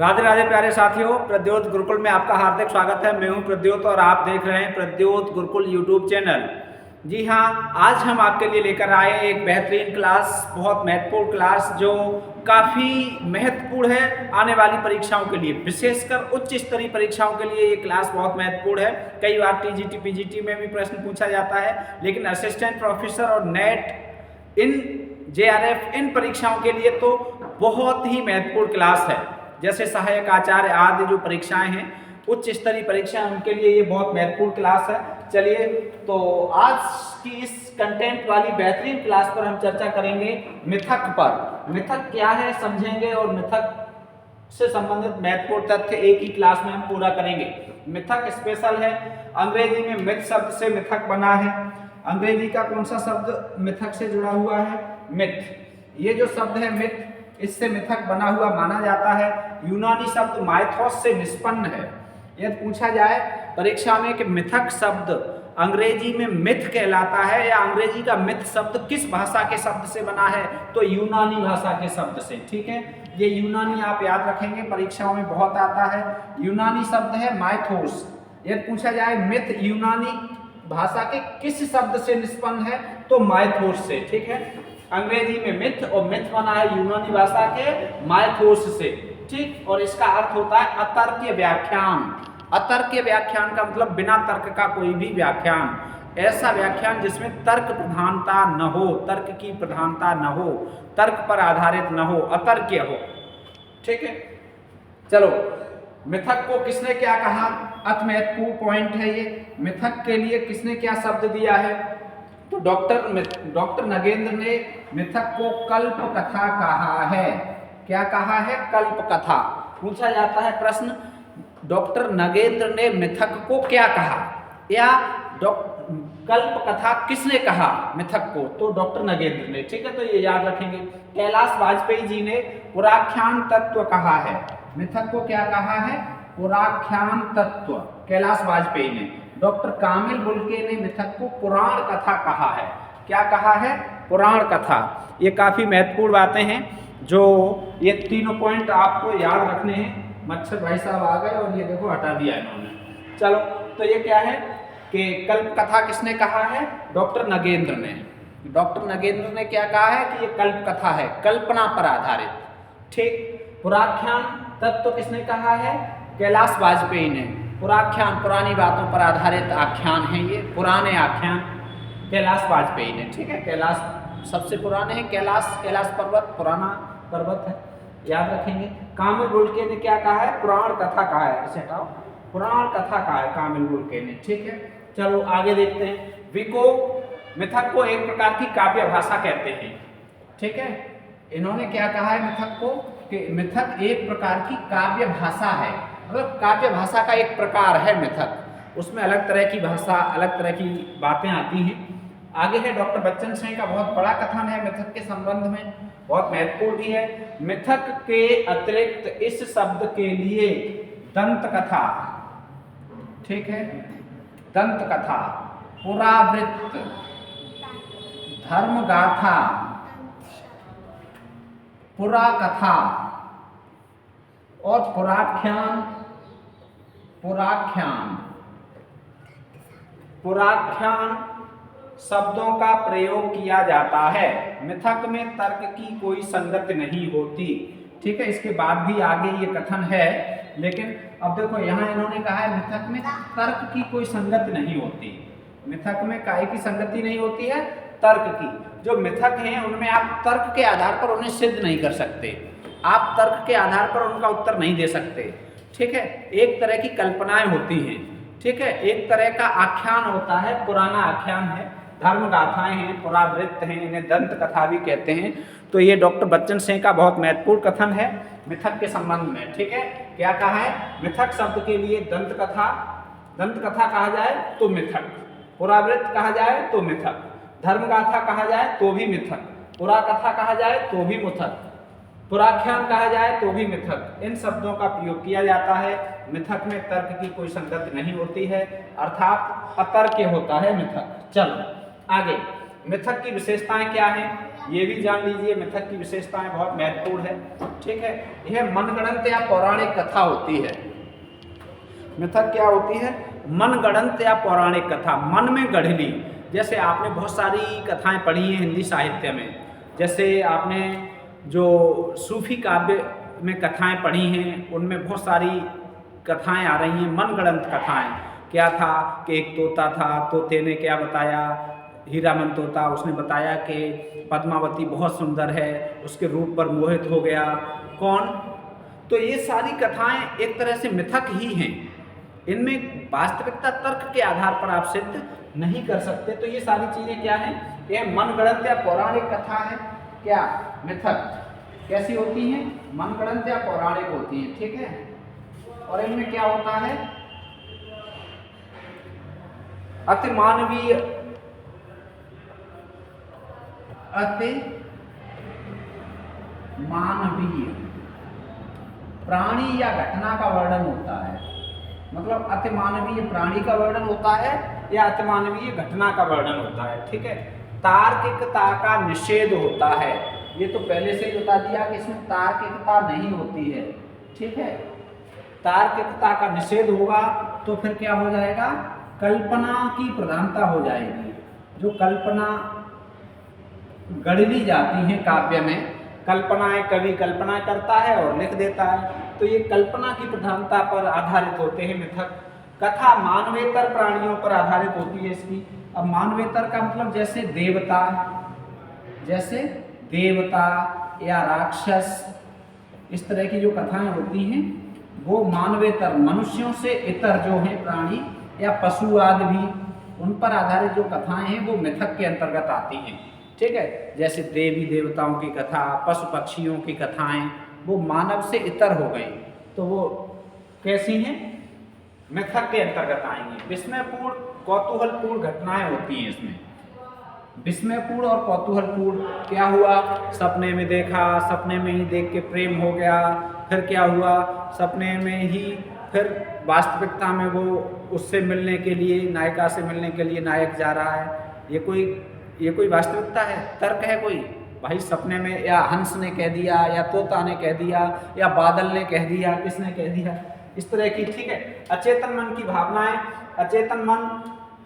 राधे राधे प्यारे साथियों, प्रद्योत गुरुकुल में आपका हार्दिक स्वागत है। मैं हूं प्रद्योत और आप देख रहे हैं प्रद्योत गुरुकुल यूट्यूब चैनल। जी हाँ, आज हम आपके लिए लेकर आए एक बेहतरीन क्लास, बहुत महत्वपूर्ण क्लास जो काफ़ी महत्वपूर्ण है आने वाली परीक्षाओं के लिए, विशेषकर उच्च स्तरीय परीक्षाओं के लिए ये क्लास बहुत महत्वपूर्ण है। कई बार टीजीटी पीजीटी में भी प्रश्न पूछा जाता है, लेकिन असिस्टेंट प्रोफेसर और नेट इन जेआरएफ इन परीक्षाओं के लिए तो बहुत ही महत्वपूर्ण क्लास है। जैसे सहायक आचार्य आदि जो परीक्षाएं हैं, उच्च स्तरीय परीक्षाएं, उनके लिए ये बहुत महत्वपूर्ण क्लास है। चलिए, तो आज की इस कंटेंट वाली बेहतरीन क्लास पर हम चर्चा करेंगे मिथक पर। मिथक क्या है समझेंगे और मिथक से संबंधित महत्वपूर्ण तथ्य एक ही क्लास में हम पूरा करेंगे। मिथक स्पेशल है, अंग्रेजी में मिथ शब्द से मिथक बना है। अंग्रेजी का कौन सा शब्द मिथक से जुड़ा हुआ है? मिथ। ये जो शब्द है मिथ, इससे मिथक बना हुआ माना जाता है। यूनानी शब्द माइथोस से निष्पन्न है। यदि पूछा जाए परीक्षा में कि मिथक शब्द अंग्रेजी में मिथ कहलाता है या अंग्रेजी का मिथ शब्द किस भाषा के शब्द से बना है, तो यूनानी भाषा के शब्द से। ठीक है, ये यूनानी आप याद रखेंगे, परीक्षाओं में बहुत आता है। यूनानी शब्द है माइथोस। यदि पूछा जाए मिथ यूनानी भाषा के किस शब्द से निष्पन्न है, तो माइथोस से। ठीक है, अंग्रेजी में मिथ और मिथ बना है यूनानी भाषा के माइथोस से। ठीक, और इसका अर्थ होता है अतर्क्य व्याख्यान। अतर्क्य व्याख्यान का मतलब बिना तर्क का कोई भी व्याख्यान, ऐसा व्याख्यान जिसमें तर्क प्रधानता न हो, तर्क की प्रधानता न हो, तर्क पर आधारित न हो, अतर्क्य हो। ठीक है, चलो, मिथक को किसने क्या कहा? अति महत्वपूर्ण पॉइंट है ये। मिथक के लिए किसने क्या शब्द दिया है? तो डॉक्टर नगेंद्र ने मिथक को कल्प कथा कहा है। क्या कहा है? कल्प कथा। पूछा जाता है प्रश्न, डॉक्टर नगेंद्र ने मिथक को क्या कहा, या कल्प कथा किसने कहा मिथक को? तो डॉक्टर नगेंद्र ने। ठीक है, तो ये याद रखेंगे। कैलाश वाजपेयी जी ने पुराख्यान तत्व कहा है। मिथक को क्या कहा है? पुराख्यान तत्व, कैलाश वाजपेयी ने। डॉक्टर कामिल बुल्के ने मिथक को पुराण कथा कहा है। क्या कहा है? पुराण कथा। ये काफ़ी महत्वपूर्ण बातें हैं, जो ये तीनों पॉइंट आपको याद रखने हैं। मच्छर भाई साहब आ गए और ये देखो हटा दिया इन्होंने। चलो, तो ये क्या है कि कल्प कथा किसने कहा है? डॉक्टर नगेंद्र ने। डॉक्टर नगेंद्र ने क्या कहा है कि ये कल्प कथा है, कल्पना पर आधारित। ठीक, पुराख्यान तत्व किसने कहा है? कैलाश वाजपेयी ने। पुराख्यान, पुरानी बातों पर आधारित आख्यान है ये, पुराने आख्यान, कैलाश वाजपेयी ने। ठीक है, कैलाश सबसे पुराने हैं। कैलाश पर्वत पुराना पर्वत है, याद रखेंगे। कामिल बुल्के ने क्या कहा है? पुराण कथा कहा है। इसे हटाओ, पुराण कथा कहा है कामिल बुल्के ने। ठीक है, चलो आगे देखते हैं। मिथक को एक प्रकार की काव्य भाषा कहते हैं। ठीक है, इन्होंने क्या कहा है मिथक को कि मिथक एक प्रकार की काव्य भाषा है। मतलब काव्य भाषा का एक प्रकार है मिथक, उसमें अलग तरह की भाषा, अलग तरह की बातें आती हैं। आगे है डॉक्टर बच्चन सिंह का बहुत बड़ा कथन है मिथक के संबंध में, बहुत महत्वपूर्ण भी है। मिथक के अतिरिक्त इस शब्द के लिए दंत कथा, ठीक है, दंत कथा, पुरावृत्त, धर्मगाथा, पुरा कथा और पुराख्यान शब्दों का प्रयोग किया जाता है। मिथक में तर्क की कोई संगति नहीं होती। ठीक है, इसके बाद भी आगे ये कथन है, लेकिन अब देखो यहाँ इन्होंने कहा है मिथक में तर्क की कोई संगति नहीं होती। मिथक में काहे की संगति नहीं होती है? तर्क की। जो मिथक हैं उनमें आप तर्क के आधार पर उन्हें सिद्ध नहीं कर सकते, आप तर्क के आधार पर उनका उत्तर नहीं दे सकते। ठीक है, एक तरह की कल्पनाएं होती हैं। ठीक है, एक तरह का आख्यान होता है, पुराना आख्यान है, धर्मगाथाएं हैं, पुरावृत्त हैं, इन्हें दंत कथा भी कहते हैं। तो ये डॉक्टर बच्चन सिंह का बहुत महत्वपूर्ण कथन है मिथक के संबंध में। ठीक है, क्या कहा है? मिथक शब्द के लिए दंत कथा कहा जाए तो मिथक, पुरावृत्त कहा जाए तो मिथक, धर्मगाथा कहा जाए तो भी मिथक, पुरा कथा कहा जाए तो भी मिथक, पुराख्यान कहा जाए तो भी मिथक। इन शब्दों का प्रयोग किया जाता है। मिथक में तर्क की कोई संगति नहीं होती है, अर्थात अतर्क्य होता है मिथक। चलो आगे, मिथक की विशेषताएं क्या हैं? ये भी जान लीजिए, मिथक की विशेषताएं बहुत महत्वपूर्ण है। ठीक है, यह मनगढ़ंत या पौराणिक कथा होती है। मिथक क्या होती है? मनगढ़ंत या पौराणिक कथा, मन में गढ़ ली। जैसे आपने बहुत सारी कथाएं पढ़ी हैं हिंदी साहित्य में, जैसे आपने जो सूफी काव्य में कथाएं पढ़ी हैं उनमें बहुत सारी कथाएं आ रही हैं मनगढ़ंत कथाएं। क्या था कि एक तोता था, तोते ने क्या बताया, हीरामन तोता, उसने बताया कि पद्मावती बहुत सुंदर है, उसके रूप पर मोहित हो गया। कौन? तो ये सारी कथाएं एक तरह से मिथक ही हैं, इनमें वास्तविकता तर्क के आधार पर आप सिद्ध नहीं कर सकते। तो ये सारी चीज़ें क्या हैं? ये मनगढ़ंत या पौराणिक कथा है। क्या? मिथक। कैसी होती हैं? मनगढ़ंत या पौराणिक होती हैं। ठीक है, और इनमें क्या होता है? अति मानवीय, प्राणी या घटना का वर्णन होता है। मतलब अतिमानवीय प्राणी का वर्णन होता है या अतिमानवीय घटना का वर्णन होता है। ठीक है, तार्किकता का निषेध होता है। ये तो पहले से ही बता दिया कि इसमें तार्किकता नहीं होती है। ठीक है, तार्किकता का निषेध होगा तो फिर क्या हो जाएगा? कल्पना की प्रधानता हो जाएगी। जो कल्पना गढ़ ली जाती है काव्य में, कल्पनाएं, कवि कल्पना करता है और लिख देता है, तो ये कल्पना की प्रधानता पर आधारित होते हैं मिथक। कथा मानवेतर प्राणियों पर आधारित होती है इसकी। अब मानवेतर का मतलब जैसे देवता या राक्षस, इस तरह की जो कथाएं होती हैं वो मानवेतर, मनुष्यों से इतर जो हैं प्राणी या पशु आदि भी, उन पर आधारित जो कथाएं हैं वो मिथक के अंतर्गत आती हैं। ठीक है, जैसे देवी देवताओं की कथा, पशु पक्षियों की कथाएं, वो मानव से इतर हो गई, तो वो कैसी हैं? मिथक के अंतर्गत आएंगी। विस्मयपूर्ण, कौतूहलपूर्ण घटनाएं होती हैं इसमें। विस्मयपूर्ण और कौतूहलपूर्ण, क्या हुआ? सपने में देखा, सपने में ही देख के प्रेम हो गया, फिर क्या हुआ? सपने में ही फिर वास्तविकता में वो उससे मिलने के लिए, नायिका से मिलने के लिए नायक जा रहा है। ये कोई वास्तविकता है? तर्क है कोई? भाई सपने में या हंस ने कह दिया, या तोता ने कह दिया, या बादल ने कह दिया, किसने कह दिया, इस तरह की। ठीक है, अचेतन मन की भावनाएं। अचेतन मन,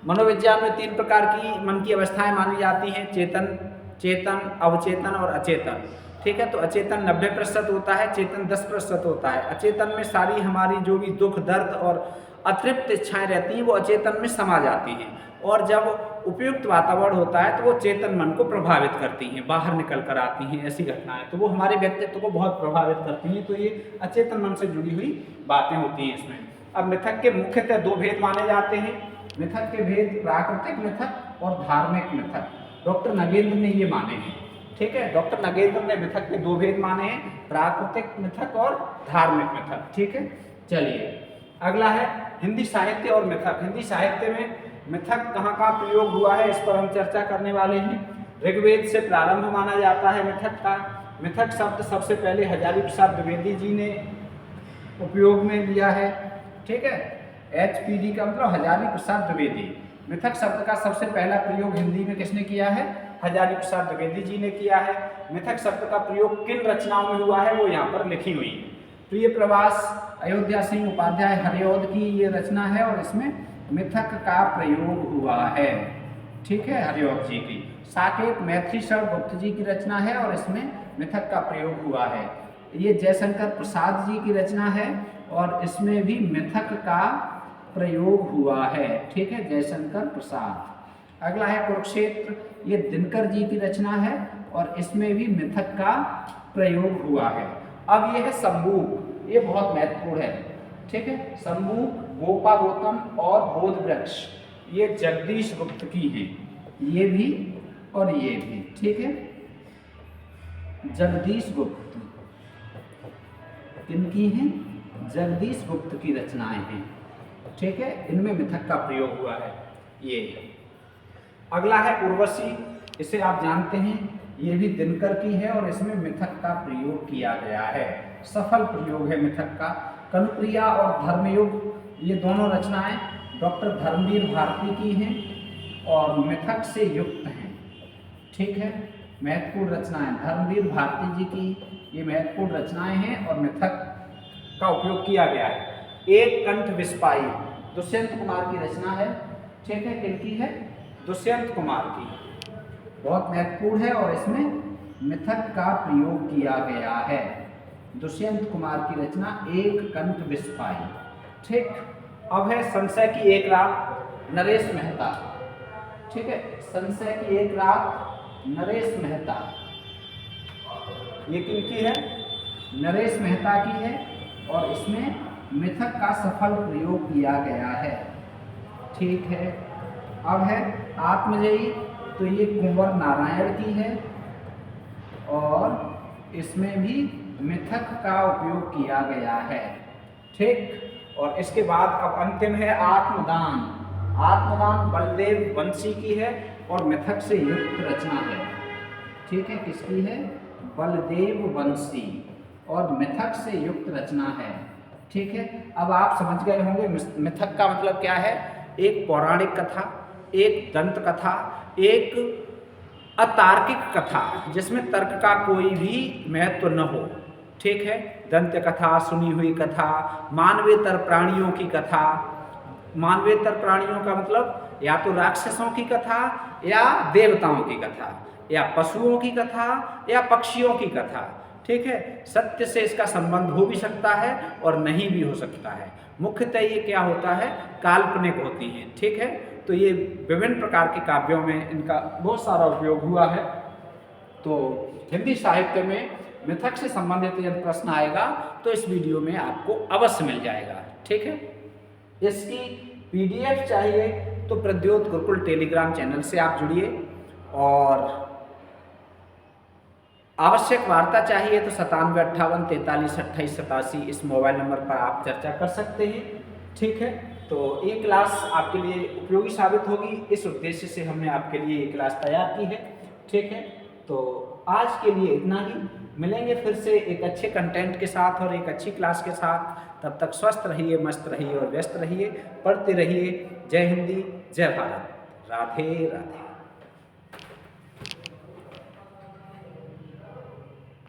मनोविज्ञान में 3 प्रकार की मन की अवस्थाएं मानी जाती हैं, चेतन, अवचेतन और अचेतन। ठीक है, तो अचेतन 90% होता है, चेतन 10% होता है। अचेतन में सारी हमारी जो भी दुख, दर्द और अतृप्त इच्छाएं रहती हैं वो अचेतन में समा जाती हैं, और जब उपयुक्त वातावरण होता है तो वो चेतन मन को प्रभावित करती हैं, बाहर निकल कर आती हैं ऐसी घटनाएं, तो वो हमारे व्यक्तित्व को बहुत प्रभावित करती हैं। तो ये अचेतन मन से जुड़ी हुई बातें होती हैं इसमें। अब मिथक के मुख्यतः 2 भेद माने जाते हैं। मिथक के भेद प्राकृतिक मिथक और धार्मिक मिथक। डॉक्टर नगेंद्र ने ये माने हैं। ठीक है, डॉक्टर नगेंद्र ने मिथक के 2 भेद माने हैं, प्राकृतिक मिथक और धार्मिक मिथक। ठीक है, चलिए अगला है हिंदी साहित्य और मिथक। हिंदी साहित्य में मिथक कहाँ कहाँ प्रयोग हुआ है, इस पर हम चर्चा करने वाले हैं। ऋग्वेद से प्रारंभ माना जाता है मिथक का। मिथक शब्द सबसे पहले हजारी प्रसाद द्विवेदी जी ने उपयोग में लिया है। ठीक है, HPD का मतलब हजारी प्रसाद द्विवेदी। मिथक शब्द का सबसे पहला प्रयोग हिंदी में किसने किया है? हजारी प्रसाद द्विवेदी जी ने किया है। मिथक शब्द का प्रयोग किन रचनाओं में हुआ है वो यहाँ पर लिखी हुई है। प्रिय प्रवास अयोध्या सिंह उपाध्याय हरिऔध की ये रचना है और इसमें मिथक का प्रयोग हुआ है। ठीक है, हरिऔध जी की। साकेत मैथिली शरण गुप्त जी की रचना है और इसमें मिथक का प्रयोग हुआ है। ये जयशंकर प्रसाद जी की रचना है और इसमें भी मिथक का प्रयोग हुआ है। ठीक है, जयशंकर प्रसाद। अगला है कुरुक्षेत्र, ये दिनकर जी की रचना है और इसमें भी मिथक का प्रयोग हुआ है। अब ये है संबूक, ये बहुत महत्वपूर्ण है। ठीक है, संबूक, गोपा गौतम और बोध वृक्ष, ये जगदीश गुप्त की हैं, ये भी और ये भी। ठीक है, जगदीश गुप्त किनकी हैं? जगदीश गुप्त की रचनाएं हैं। ठीक है, इनमें मिथक का प्रयोग हुआ है। ये अगला है उर्वशी, इसे आप जानते हैं, ये भी दिनकर की है और इसमें मिथक का प्रयोग किया गया है, सफल प्रयोग है मिथक का। कनुप्रिया और धर्मयुग, ये दोनों रचनाएं डॉक्टर धर्मवीर भारती की हैं और मिथक से युक्त हैं। ठीक है, महत्वपूर्ण रचनाएं धर्मवीर भारती जी की ये महत्वपूर्ण रचनाएं हैं और मिथक का उपयोग किया गया है। एक कंठ विस्पाई दुष्यंत कुमार की रचना है, ठीक है, किनकी है? दुष्यंत कुमार की, बहुत महत्वपूर्ण है और इसमें मिथक का प्रयोग किया गया है। दुष्यंत कुमार की रचना एक कंठ विस्पाई, ठीक। अब है संशय की एक रात, नरेश मेहता, ठीक है, संशय की एक रात नरेश मेहता, ये किनकी है? नरेश मेहता की है और इसमें मिथक का सफल प्रयोग किया गया है, ठीक है। अब है आत्मजयी, तो ये कुंवर नारायण की है और इसमें भी मिथक का उपयोग किया गया है, ठीक। और इसके बाद अब अंतिम है आत्मदान। आत्मदान बलदेव वंशी की है और मिथक से युक्त रचना है, ठीक है, किसकी है? बलदेव वंशी और मिथक से युक्त रचना है, ठीक है। अब आप समझ गए होंगे मिथक का मतलब क्या है। एक पौराणिक कथा, एक दंत कथा, एक अतार्किक कथा जिसमें तर्क का कोई भी महत्व न हो, ठीक है। दंत कथा, सुनी हुई कथा, मानवेतर प्राणियों की कथा। मानवेतर प्राणियों का मतलब या तो राक्षसों की कथा या देवताओं की कथा या पशुओं की कथा या पक्षियों की कथा, ठीक है। सत्य से इसका संबंध हो भी सकता है और नहीं भी हो सकता है। मुख्यतः ये क्या होता है? काल्पनिक होती हैं, ठीक है। तो ये विभिन्न प्रकार के काव्यों में इनका बहुत सारा उपयोग हुआ है। तो हिंदी साहित्य में मिथक से संबंधित यदि प्रश्न आएगा तो इस वीडियो में आपको अवश्य मिल जाएगा, ठीक है। इसकी PDF चाहिए तो प्रद्योत गुरुकुल टेलीग्राम चैनल से आप जुड़िए और आवश्यक वार्ता चाहिए तो 9758432887 इस मोबाइल नंबर पर आप चर्चा कर सकते हैं, ठीक है। तो ये क्लास आपके लिए उपयोगी साबित होगी, इस उद्देश्य से हमने आपके लिए ये क्लास तैयार की है, ठीक है। तो आज के लिए इतना ही, मिलेंगे फिर से एक अच्छे कंटेंट के साथ और एक अच्छी क्लास के साथ। तब तक स्वस्थ रहिए, मस्त रहिए और व्यस्त रहिए, पढ़ते रहिए। जय हिंदी, जय भारत, राधे राधे।